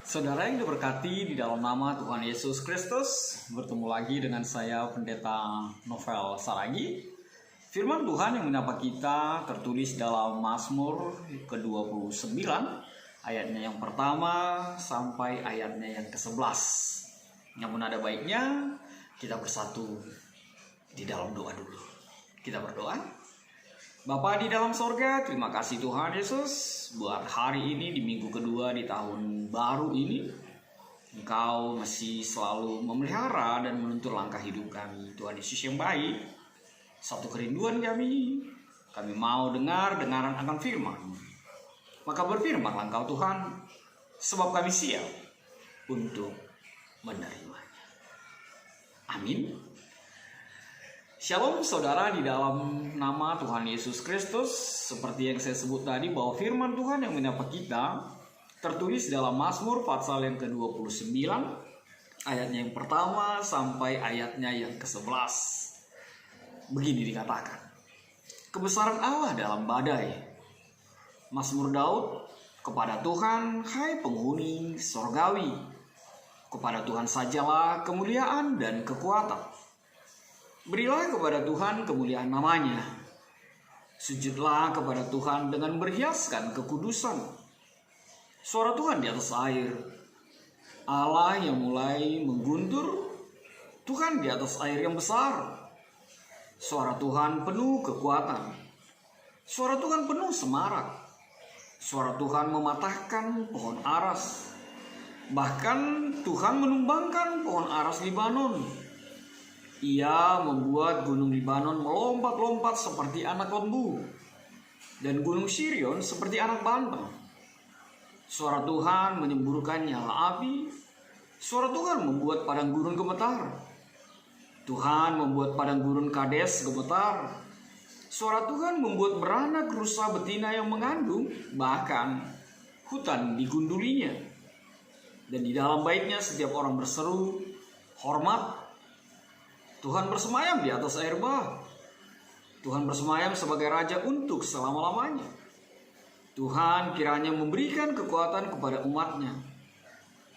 Saudara yang diberkati di dalam nama Tuhan Yesus Kristus, bertemu lagi dengan saya Pendeta Novel Saragi. Firman Tuhan yang menyapa kita tertulis dalam Mazmur ke-29, ayatnya yang pertama sampai ayatnya yang ke-11. Namun ada baiknya kita bersatu di dalam doa dulu. Kita berdoa. Bapa di dalam sorga, terima kasih Tuhan Yesus buat hari ini di minggu kedua di tahun baru ini. Engkau masih selalu memelihara dan menuntun langkah hidup kami. Tuhan Yesus yang baik, satu kerinduan kami mau dengaran akan firman. Maka berfirmanlah Engkau Tuhan, sebab kami siap untuk menerimanya. Amin. Shalom saudara di dalam nama Tuhan Yesus Kristus. Seperti yang saya sebut tadi bahwa firman Tuhan yang menyapa kita tertulis dalam Mazmur pasal yang ke-29 ayatnya yang pertama sampai ayatnya yang ke-11. Begini dikatakan, kebesaran Allah dalam badai. Mazmur Daud, kepada Tuhan hai penghuni sorgawi, kepada Tuhan sajalah kemuliaan dan kekuatan. Berilah kepada Tuhan kemuliaan namanya. Sujudlah kepada Tuhan dengan berhiaskan kekudusan. Suara Tuhan di atas air. Allah yang mulai mengguntur. Tuhan di atas air yang besar. Suara Tuhan penuh kekuatan. Suara Tuhan penuh semarak. Suara Tuhan mematahkan pohon aras. Bahkan Tuhan menumbangkan pohon aras Libanon. Ia membuat gunung Libanon melompat-lompat seperti anak lembu, dan gunung Sirion seperti anak banteng. Suara Tuhan menyemburkan nyala api. Suara Tuhan membuat padang gurun gemetar. Tuhan membuat padang gurun Kades gemetar. Suara Tuhan membuat beranak rusa betina yang mengandung, bahkan hutan digundulinya. Dan di dalam baitnya setiap orang berseru, hormat. Tuhan bersemayam di atas air bah. Tuhan bersemayam sebagai raja untuk selama-lamanya. Tuhan kiranya memberikan kekuatan kepada umatnya.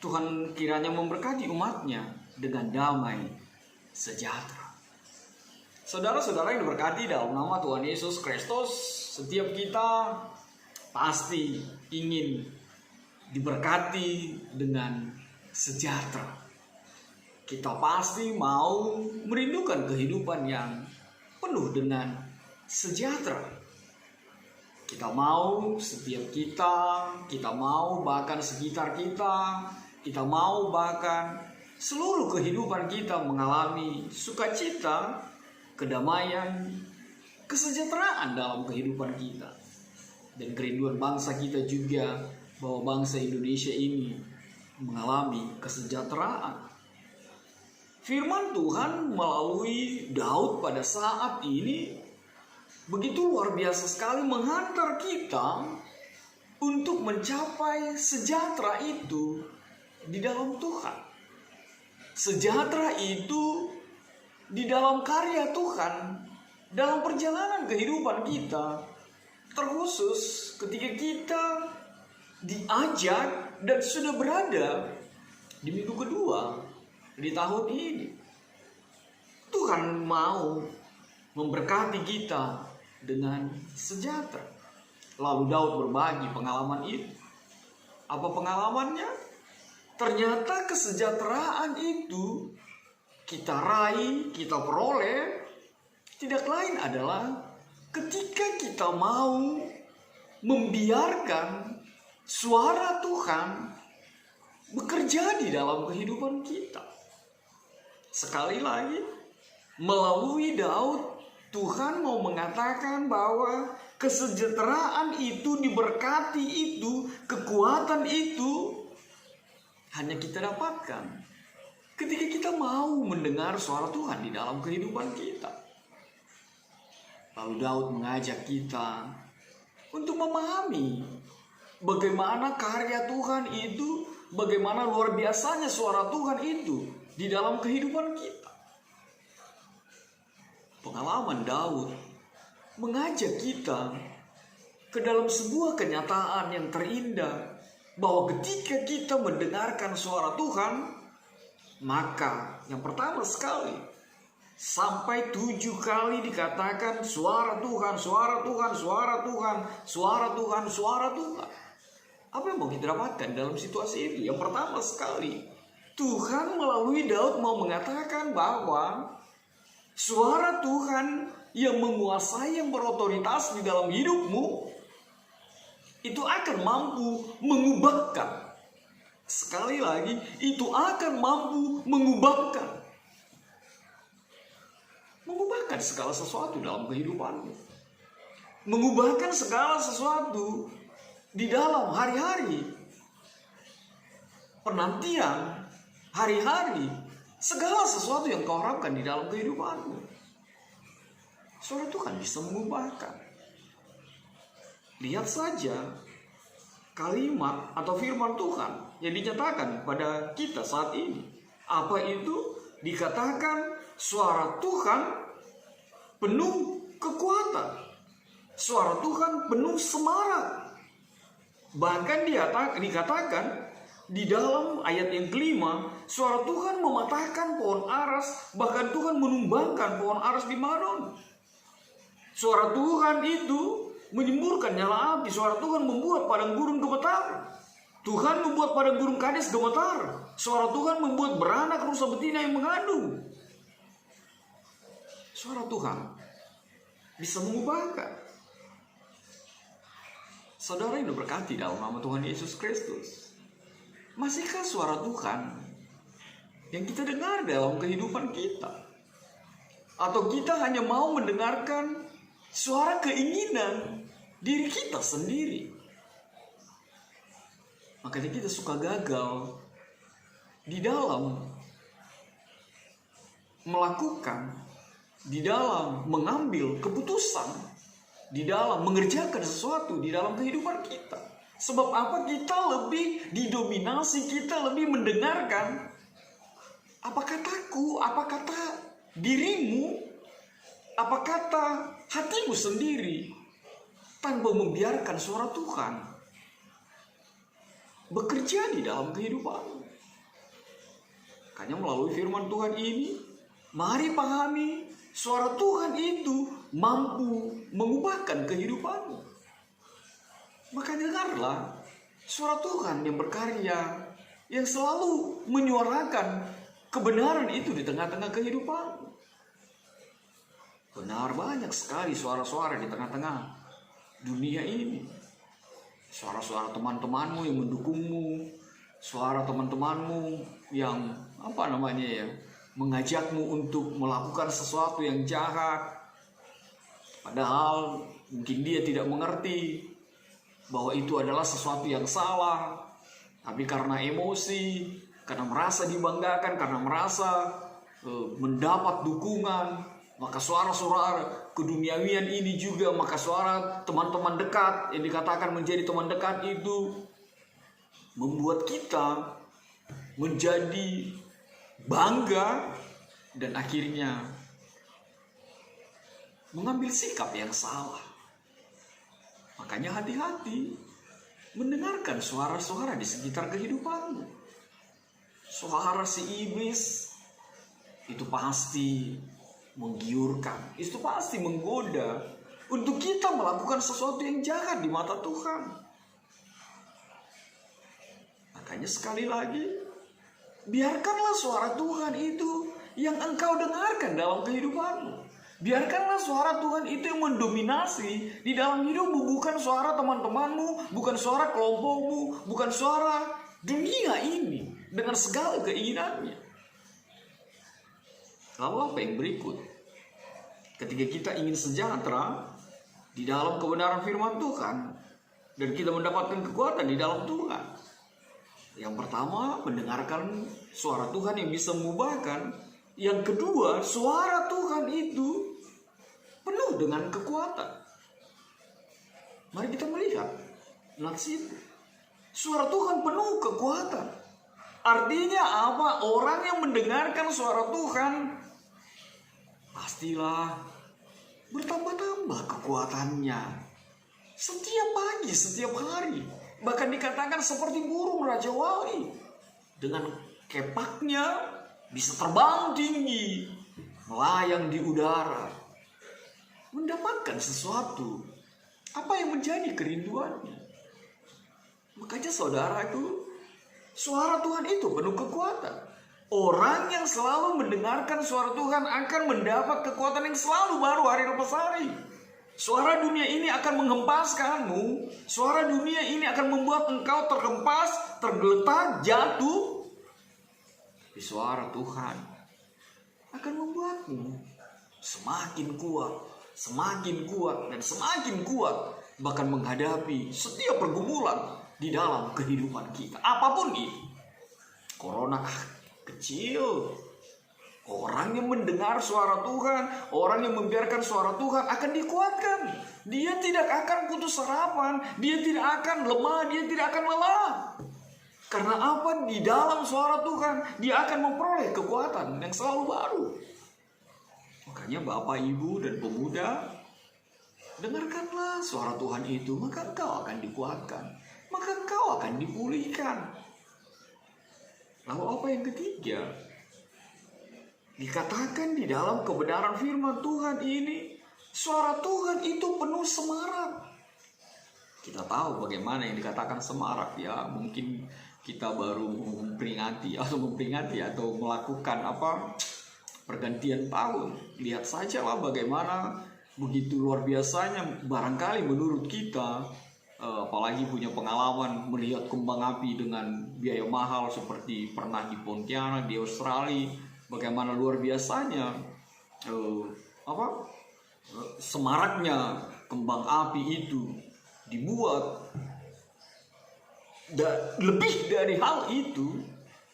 Tuhan kiranya memberkati umatnya dengan damai sejahtera. Saudara-saudara yang diberkati dalam nama Tuhan Yesus Kristus, setiap kita pasti ingin diberkati dengan sejahtera. Kita pasti mau merindukan kehidupan yang penuh dengan sejahtera. Kita mau setiap kita mau bahkan sekitar kita mau bahkan seluruh kehidupan kita mengalami sukacita, kedamaian, kesejahteraan dalam kehidupan kita. Dan kerinduan bangsa kita juga bahwa bangsa Indonesia ini mengalami kesejahteraan. Firman Tuhan melalui Daud pada saat ini begitu luar biasa sekali menghantar kita untuk mencapai sejahtera itu di dalam Tuhan. Sejahtera itu di dalam karya Tuhan, dalam perjalanan kehidupan kita, terkhusus ketika kita diajak dan sudah berada di minggu kedua di tahun ini. Tuhan mau memberkati kita dengan sejahtera. Lalu Daud berbagi pengalaman itu. Apa pengalamannya? Ternyata kesejahteraan itu kita raih, kita peroleh tidak lain adalah ketika kita mau membiarkan suara Tuhan bekerja di dalam kehidupan kita. Sekali lagi, melalui Daud, Tuhan mau mengatakan bahwa kesejahteraan itu, diberkati itu, kekuatan itu hanya kita dapatkan ketika kita mau mendengar suara Tuhan di dalam kehidupan kita. Lalu Daud mengajak kita untuk memahami bagaimana karya Tuhan itu, bagaimana luar biasanya suara Tuhan itu di dalam kehidupan kita. Pengalaman Daud mengajak kita ke dalam sebuah kenyataan yang terindah bahwa ketika kita mendengarkan suara Tuhan, maka yang pertama sekali sampai 7 kali dikatakan suara Tuhan, suara Tuhan, suara Tuhan, suara Tuhan, suara Tuhan. Apa yang mau kita dapatkan dalam situasi itu? Yang pertama sekali, Tuhan melalui Daud mau mengatakan bahwa suara Tuhan yang menguasai, yang berotoritas di dalam hidupmu, itu akan mampu mengubahkan. Sekali lagi, itu akan mampu mengubahkan segala sesuatu dalam kehidupanmu. Mengubahkan segala sesuatu di dalam hari-hari, penantian, hari-hari, segala sesuatu yang kau harapkan di dalam kehidupanmu. Suara Tuhan bisa mengubahkan. Lihat saja kalimat atau firman Tuhan yang dinyatakan pada kita saat ini. Apa itu? Dikatakan suara Tuhan penuh kekuatan. Suara Tuhan penuh semarak. Bahkan dikatakan di dalam ayat yang kelima, suara Tuhan mematahkan pohon aras, bahkan Tuhan menumbangkan pohon aras di Madon. Suara Tuhan itu menyemburkan nyala api. Suara Tuhan membuat padang gurun gemetar. Tuhan membuat padang gurun Kades gemetar. Suara Tuhan membuat beranak rusa betina yang mengandung. Suara Tuhan bisa mengubahkan. Saudara yang diberkati dalam nama Tuhan Yesus Kristus, masihkah suara Tuhan yang kita dengar dalam kehidupan kita? Atau kita hanya mau mendengarkan suara keinginan diri kita sendiri? Makanya kita suka gagal di dalam melakukan, di dalam mengambil keputusan, di dalam mengerjakan sesuatu di dalam kehidupan kita. Sebab apa? Kita lebih didominasi, kita lebih mendengarkan apa kataku, apa kata dirimu, apa kata hatimu sendiri, tanpa membiarkan suara Tuhan bekerja di dalam kehidupan. Makanya melalui firman Tuhan ini, mari pahami suara Tuhan itu mampu mengubahkan kehidupanmu. Maka dengarlah suara Tuhan yang berkarya, yang selalu menyuarakan kebenaran itu di tengah-tengah kehidupanmu. Benar, banyak sekali suara-suara di tengah-tengah dunia ini. Suara-suara teman-temanmu yang mendukungmu, suara teman-temanmu yang mengajakmu untuk melakukan sesuatu yang jahat, padahal mungkin dia tidak mengerti bahwa itu adalah sesuatu yang salah, tapi karena emosi, karena merasa dibanggakan, karena merasa mendapat dukungan, maka suara-suara keduniawian ini juga, maka suara teman-teman dekat yang dikatakan menjadi teman dekat itu membuat kita menjadi bangga dan akhirnya mengambil sikap yang salah. Makanya hati-hati mendengarkan suara-suara di sekitar kehidupanmu. Suara si iblis itu pasti menggiurkan, itu pasti menggoda untuk kita melakukan sesuatu yang jahat di mata Tuhan. Makanya sekali lagi, biarkanlah suara Tuhan itu yang engkau dengarkan dalam kehidupanmu. Biarkanlah suara Tuhan itu yang mendominasi di dalam hidupmu, bukan suara teman-temanmu, bukan suara kelompokmu, bukan suara dunia ini dengan segala keinginannya. Lalu apa yang berikut? Ketika kita ingin sejahtera di dalam kebenaran firman Tuhan dan kita mendapatkan kekuatan di dalam Tuhan, yang pertama, mendengarkan suara Tuhan yang bisa mengubahkan. Yang kedua, suara Tuhan itu penuh dengan kekuatan. Mari kita melihat nats itu. Suara Tuhan penuh kekuatan. Artinya apa? Orang yang mendengarkan suara Tuhan pastilah bertambah-tambah kekuatannya. Setiap pagi, setiap hari Bahkan dikatakan seperti burung Raja Wali. Dengan kepaknya bisa terbang tinggi, melayang di udara, mendapatkan sesuatu. Apa yang menjadi kerinduannya? Makanya saudaraku, suara Tuhan itu penuh kekuatan. Orang yang selalu mendengarkan suara Tuhan akan mendapat kekuatan yang selalu baru hari lepas hari. Suara dunia ini akan menghempaskanmu. Suara dunia ini akan membuat engkau terhempas, tergeletak, jatuh. Tapi suara Tuhan akan membuatmu semakin kuat, dan semakin kuat. Bahkan menghadapi setiap pergumulan di dalam kehidupan kita. Apapun itu. Corona kecil. Orang yang mendengar suara Tuhan, orang yang membiarkan suara Tuhan akan dikuatkan. Dia tidak akan putus harapan, dia tidak akan lemah, dia tidak akan lelah. Karena apa? Di dalam suara Tuhan, dia akan memperoleh kekuatan yang selalu baru. Makanya Bapak, Ibu, dan pemuda, dengarkanlah suara Tuhan itu, maka engkau akan dikuatkan, maka engkau akan dipulihkan. Lalu apa yang ketiga? Dikatakan di dalam kebenaran firman Tuhan ini, suara Tuhan itu penuh semarak. Kita tahu bagaimana yang dikatakan semarak ya. Mungkin kita baru memperingati atau melakukan pergantian tahun. Lihat sajalah bagaimana begitu luar biasanya barangkali menurut kita, apalagi punya pengalaman melihat kembang api dengan biaya mahal seperti pernah di Pontianak, di Australia. Bagaimana luar biasanya semaraknya kembang api itu dibuat. Dan lebih dari hal itu,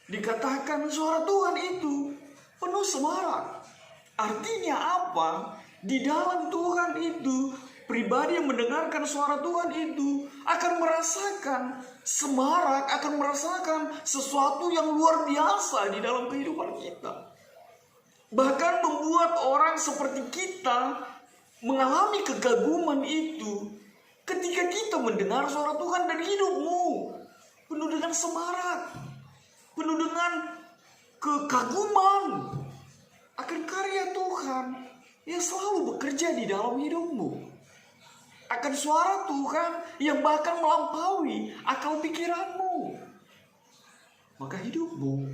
dikatakan suara Tuhan itu penuh semarak. Artinya apa? Di dalam Tuhan itu, pribadi yang mendengarkan suara Tuhan itu akan merasakan semarak, akan merasakan sesuatu yang luar biasa di dalam kehidupan kita. Bahkan membuat orang seperti kita mengalami kekaguman itu ketika kita mendengar suara Tuhan, dan hidupmu penuh dengan semarak, penuh dengan kekaguman akan karya Tuhan yang selalu bekerja di dalam hidupmu, akan suara Tuhan yang bahkan melampaui akal pikiranmu. Maka hidupmu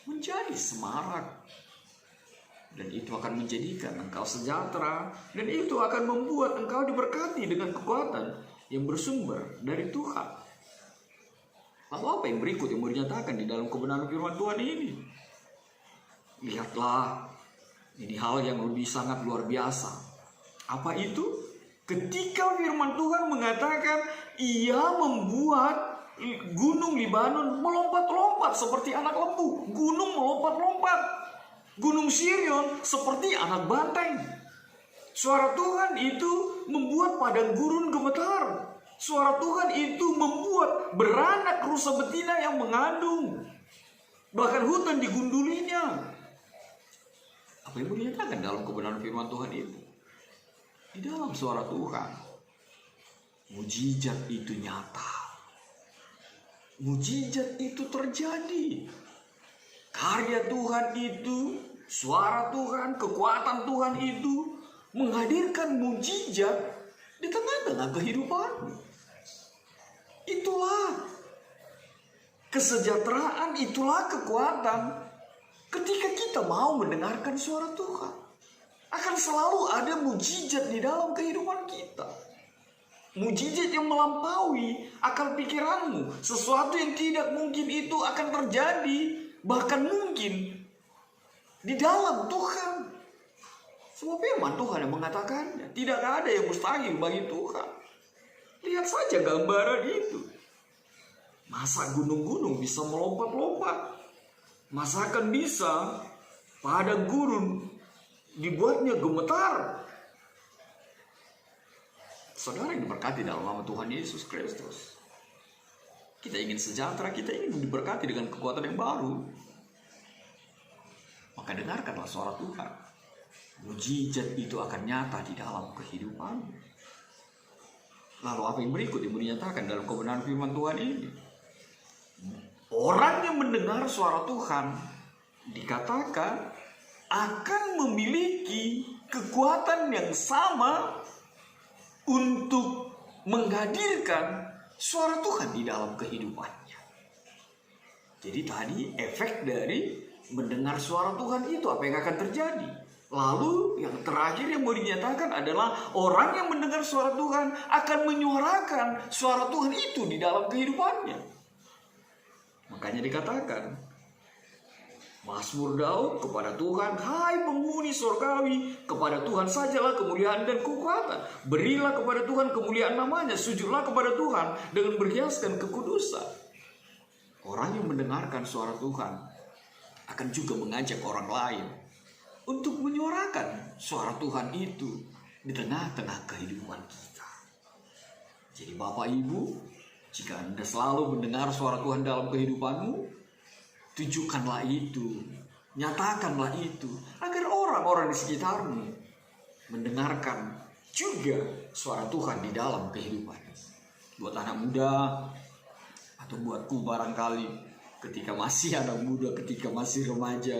menjadi semarak, dan itu akan menjadikan engkau sejahtera, dan itu akan membuat engkau diberkati dengan kekuatan yang bersumber dari Tuhan. Lalu apa yang berikut yang mau dinyatakan di dalam kebenaran firman Tuhan ini? Lihatlah, ini hal yang lebih sangat luar biasa. Apa itu? Ketika firman Tuhan mengatakan ia membuat gunung Libanon melompat-lompat seperti anak lembu. Gunung melompat-lompat. Gunung Sirion seperti anak banteng. Suara Tuhan itu membuat padang gurun gemetar. Suara Tuhan itu membuat beranak rusa betina yang mengandung. Bahkan hutan digundulinya. Apa yang dinyatakan dalam kebenaran firman Tuhan itu? Di dalam suara Tuhan, mujizat itu nyata. Mujizat itu terjadi. Karya Tuhan itu, suara Tuhan, kekuatan Tuhan itu menghadirkan mujizat di tengah-tengah kehidupanmu. Itulah kesejahteraan, itulah kekuatan ketika kita mau mendengarkan suara Tuhan. Akan selalu ada mujizat di dalam kehidupan kita. Mujizat yang melampaui akal pikiranmu. Sesuatu yang tidak mungkin itu akan terjadi. Bahkan mungkin di dalam Tuhan. Sebab firman Tuhan yang mengatakannya. Tidak ada yang mustahil bagi Tuhan. Lihat saja gambaran itu. Masa gunung-gunung bisa melompat-lompat? Masakan bisa padang gurun dibuatnya gemetar? Saudara yang diberkati dalam nama Tuhan Yesus Kristus, kita ingin sejahtera, kita ingin diberkati dengan kekuatan yang baru. Maka dengarkanlah suara Tuhan. Mujizat itu akan nyata di dalam kehidupan. Lalu apa yang berikut yang dinyatakan dalam kebenaran firman Tuhan ini? Orang yang mendengar suara Tuhan dikatakan akan memiliki kekuatan yang sama untuk menghadirkan suara Tuhan di dalam kehidupannya. Jadi tadi efek dari mendengar suara Tuhan itu apa yang akan terjadi? Lalu yang terakhir yang mau dinyatakan adalah orang yang mendengar suara Tuhan akan menyuarakan suara Tuhan itu di dalam kehidupannya. Makanya dikatakan Mazmur Daud kepada Tuhan, hai penghuni surgawi, kepada Tuhan sajalah kemuliaan dan kekuatan. Berilah kepada Tuhan kemuliaan namanya, sujudlah kepada Tuhan dengan berhiaskan kekudusan. Orang yang mendengarkan suara Tuhan akan juga mengajak orang lain untuk menyuarakan suara Tuhan itu di tengah-tengah kehidupan kita. Jadi Bapak Ibu, jika Anda selalu mendengar suara Tuhan dalam kehidupanmu, tunjukkanlah itu, nyatakanlah itu, agar orang-orang di sekitarmu mendengarkan juga suara Tuhan di dalam kehidupan. Buat anak muda, atau buatku barangkali ketika masih anak muda, ketika masih remaja,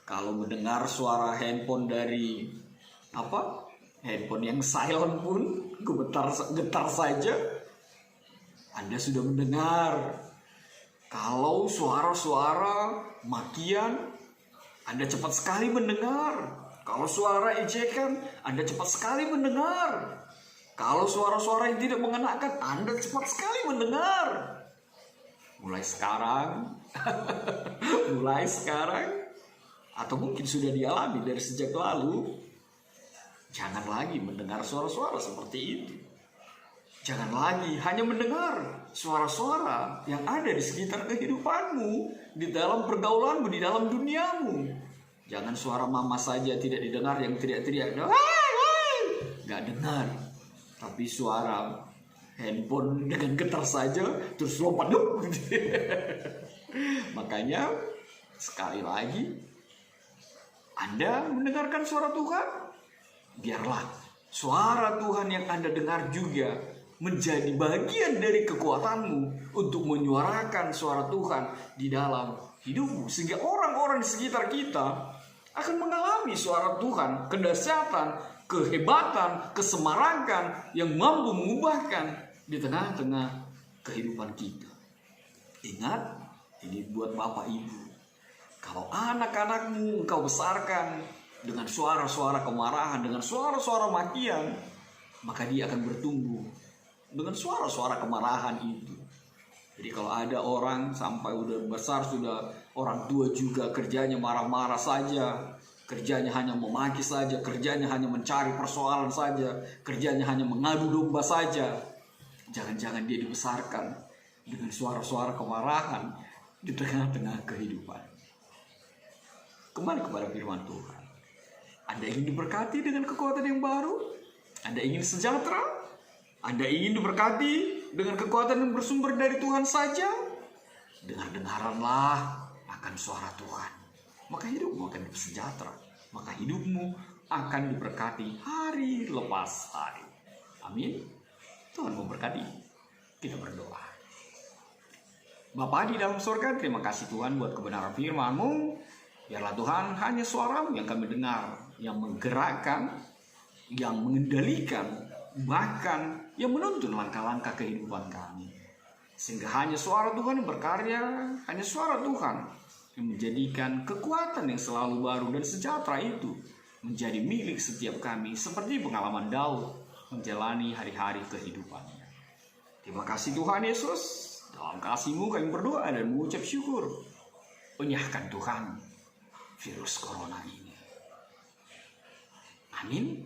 kalau mendengar suara handphone dari handphone yang silent pun getar saja, Anda sudah mendengar. Kalau suara-suara makian, Anda cepat sekali mendengar. Kalau suara ejekan, Anda cepat sekali mendengar. Kalau suara-suara yang tidak mengenakan, Anda cepat sekali mendengar. Mulai sekarang, atau mungkin sudah dialami dari sejak lalu, jangan lagi mendengar suara-suara seperti itu. Jangan lagi hanya mendengar suara-suara yang ada di sekitar kehidupanmu, di dalam pergaulanmu, di dalam duniamu. Jangan suara mama saja tidak didengar, yang teriak-teriak, gak dengar. Tapi suara handphone dengan getar saja, terus lompat. Makanya sekali lagi, Anda mendengarkan suara Tuhan, biarlah suara Tuhan yang Anda dengar juga menjadi bagian dari kekuatanmu untuk menyuarakan suara Tuhan di dalam hidupmu. Sehingga orang-orang di sekitar kita akan mengalami suara Tuhan, kedahsyatan, kehebatan, kesemarangan yang mampu mengubahkan di tengah-tengah kehidupan kita. Ingat, ini buat Bapak Ibu. Kalau anak-anakmu engkau besarkan dengan suara-suara kemarahan, dengan suara-suara makian, maka dia akan bertumbuh dengan suara-suara kemarahan itu. Jadi kalau ada orang sampai udah besar, sudah orang tua juga kerjanya marah-marah saja, kerjanya hanya memaki saja, kerjanya hanya mencari persoalan saja, kerjanya hanya mengadu domba saja, jangan-jangan dia dibesarkan dengan suara-suara kemarahan di tengah-tengah kehidupan. Kembali kepada firman Tuhan. Anda ingin diberkati dengan kekuatan yang baru? Anda ingin sejahtera? Anda ingin diberkati dengan kekuatan yang bersumber dari Tuhan saja? Dengar-dengaranlah akan suara Tuhan. Maka hidupmu akan sejahtera. Maka hidupmu akan diberkati hari lepas hari. Amin. Tuhan memberkati. Kita berdoa. Bapa di dalam surga, terima kasih Tuhan buat kebenaran firman-Mu. Biarlah Tuhan hanya suara-Mu yang kami dengar, yang menggerakkan, yang mengendalikan, bahkan yang menuntun langkah-langkah kehidupan kami. Sehingga hanya suara Tuhan yang berkarya, hanya suara Tuhan yang menjadikan kekuatan yang selalu baru dan sejahtera itu menjadi milik setiap kami, seperti pengalaman Daud menjalani hari-hari kehidupannya. Terima kasih Tuhan Yesus. Dalam kasih-Mu kami berdoa dan mengucap syukur. Penyahkan Tuhan virus corona ini. Amin.